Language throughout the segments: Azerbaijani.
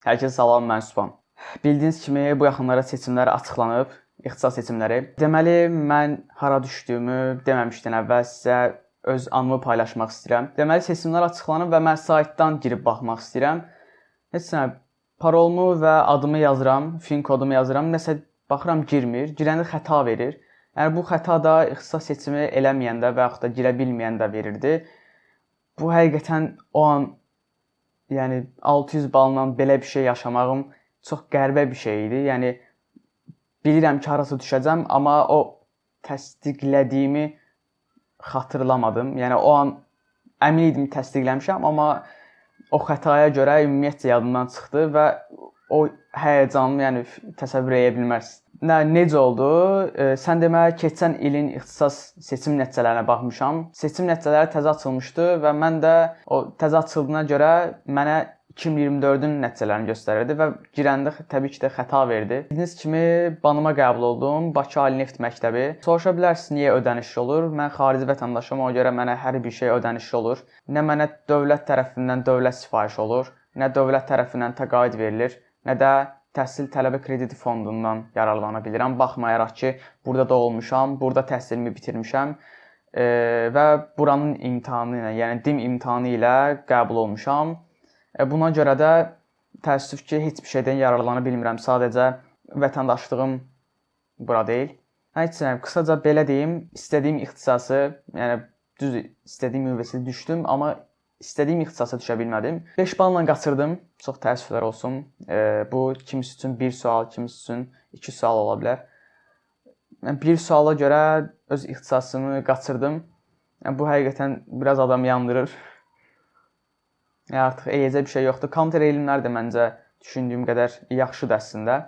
Hər kəsə salam, mən Sübhan. Bildiyiniz kimi bu yaxınlara seçimlər açıqlanıb, ixtisas seçimləri. Deməli, mən hara düşdüyümü deməmişdən əvvəl sizə öz anımı paylaşmaq istəyirəm. Deməli, seçimlər açıqlanıb və mən saytdan girib baxmaq istəyirəm. Heç nə, parolumu və adımı yazıram, fin kodumu yazıram, nəsə baxıram girmir, girəndə xəta verir. Yəni bu xəta da ixtisas seçimi eləməyəndə və yaxud da girə bilməyəndə verirdi. Bu həqiqətən o an yəni 600 balla belə bir şey yaşamağım çox qəribə bir şey idi. Yəni bilirəm ki, harasa düşəcəm, amma o təsdiqlədiyimi xatırlamadım. Yəni o an əmin idim təsdiqləmişəm, amma o xətaya görə ümumiyyətcə yadımdan çıxdı və o həyəcanımı yəni təsəvvür edə bilməzsiniz. Necə oldu? Sən demə keçən ilin ixtisas seçim nəticələrinə baxmışam. Seçim nəticələri təzə açılmışdı və mən də o təzə açıldığına görə mənə 2024-ün nəticələrini göstərirdi və girəndə təbii ki də xəta verdi. Bildiyiniz kimi banıma qəbul oldum, Bakı Ali Neft Məktəbi. Soruşa bilərsiniz niyə ödənişli olur? Mən xarici vətəndaşam, ona görə mənə hər bir şey ödənişli olur. Nə mənə dövlət tərəfindən dövlət sifarişi olur, nə dövlət tərəfindən təqaüd verilir, nə də təhsil tələbə krediti fondundan yararlana bilirəm. Baxmayaraq ki, burada doğulmuşam, burada təhsilimi bitirmişəm və buranın imtahanı ilə, yəni DİM imtahanı ilə qəbul olmuşam. Buna görə də təəssüf ki, heç bir şeydən yararlana bilmirəm. Sadəcə vətəndaşlığım bura deyil. Heç nə, qısaca belə deyim, istədiyim ixtisası, yəni düz istədiyim universitetə düşdüm, amma İstədiyim ixtisasa düşə bilmədim. 5 balla qaçırdım. Çox təəssüflər olsun. Bu kimisi üçün 1 sual, kimisi üçün 2 sual ola bilər. Mən 1 suala görə öz ixtisasımı qaçırdım. Yəni bu həqiqətən biraz adam yandırır. Yəni artıq eləyəcək bir şey yoxdur. Kounter elmlər də məncə düşündüyüm qədər yaxşıdır əslində.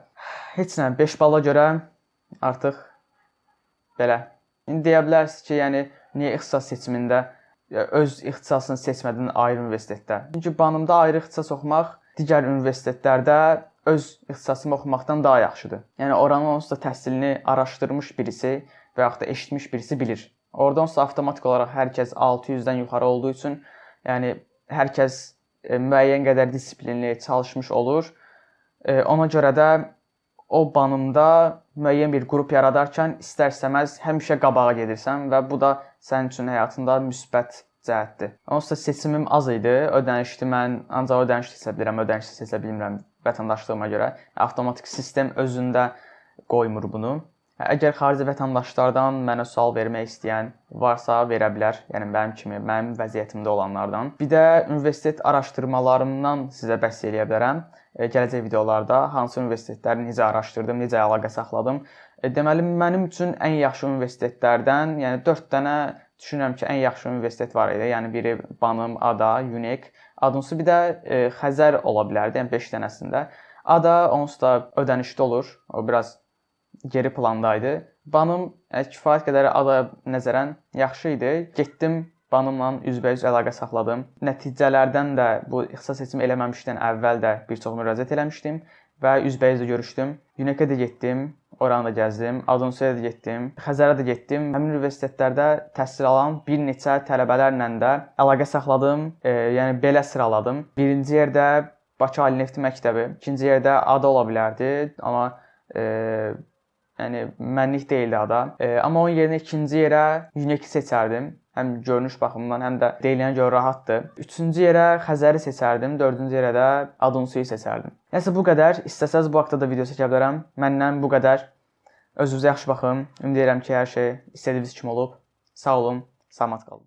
Heç nə, 5 balla görə artıq belə. İndi deyə bilərsiniz ki, yəni niyə ixtisas seçimində öz ixtisasını seçmədin ayrı universitetdə. Çünki banımda ayrı ixtisas oxumaq digər universitetlərdə öz ixtisasımı oxumaqdan daha yaxşıdır. Yəni oranın onsuz da təhsilini araşdırmış birisi və yaxud da eşitmiş birisi bilir. Oradan onsuz avtomatik olaraq hər kəs 600-dən yuxarı olduğu üçün, yəni hər kəs müəyyən qədər disiplinli çalışmış olur. Ona görə də o banımda müəyyən bir qrup yaradarkən istər-istəməz həmişə qabağa gedirsən və bu da sənin üçün həyatında müsbət cəhətdir. Onsuz da seçimim az idi, ödənişli mən ancaq ödənişli seçə bilirəm, ödənişli seçə bilmirəm vətəndaşlığıma görə. Avtomatik sistem özündə qoymur bunu. Əgər xarici vətəndaşlardan mənə sual vermək istəyən varsa verə bilər, yəni mənim kimi, mənim vəziyyətimdə olanlardan. Bir də universitet araşdırmalarımdan sizə bəhs eləyə bilərəm. Gələcək videolarda hansı universitetləri necə araşdırdım, necə əlaqə saxladım. Deməli, mənim üçün ən yaxşı universitetlərdən, yəni 4 dənə düşünürəm ki, ən yaxşı universitet var idi. Yəni biri Banım, ADA, UNEK, Adunsu, bir də Xəzər ola bilərdi, yəni 5 dənəsində. ADA onsuz da ödənişli olur, o biraz geri plandaydı. Banım kifayət qədər ADA nəzərən yaxşı idi. Getdim Banımla üzbəüz əlaqə saxladım. Nəticələrdən də bu ixtisas seçimi eləməmişdən əvvəl də bir çox müraciət eləmişdim və üzbəüz də görüşdüm. UNEK-ə də getdim, oranı da gəzdim. Adunsuya da getdim, Xəzərə də getdim. Həmin universitetlərdə təhsil alan bir neçə tələbələrlə də əlaqə saxladım. Yəni belə sıraladım. Birinci yerdə Bakı Ali Neft Məktəbi, ikinci yerdə ADA ola bilərdi, amma yəni mənlik deyildi ADA. Amma onun yerinə ikinci yerə UNEK-i seçərdim. Həm görünüş baxımından, həm də deyilənə görə rahatdır. Üçüncü yerə Xəzəri seçərdim, dördüncü yerə də Adunsuyu seçərdim. Nəsə bu qədər. İstəsəz bu haqda da video çəkə bilərəm. Məndən bu qədər. Özünüzə yaxşı baxın. Ümid edirəm ki, hər şey istədiyiniz kimi olub. Sağ olun, salamat qalın.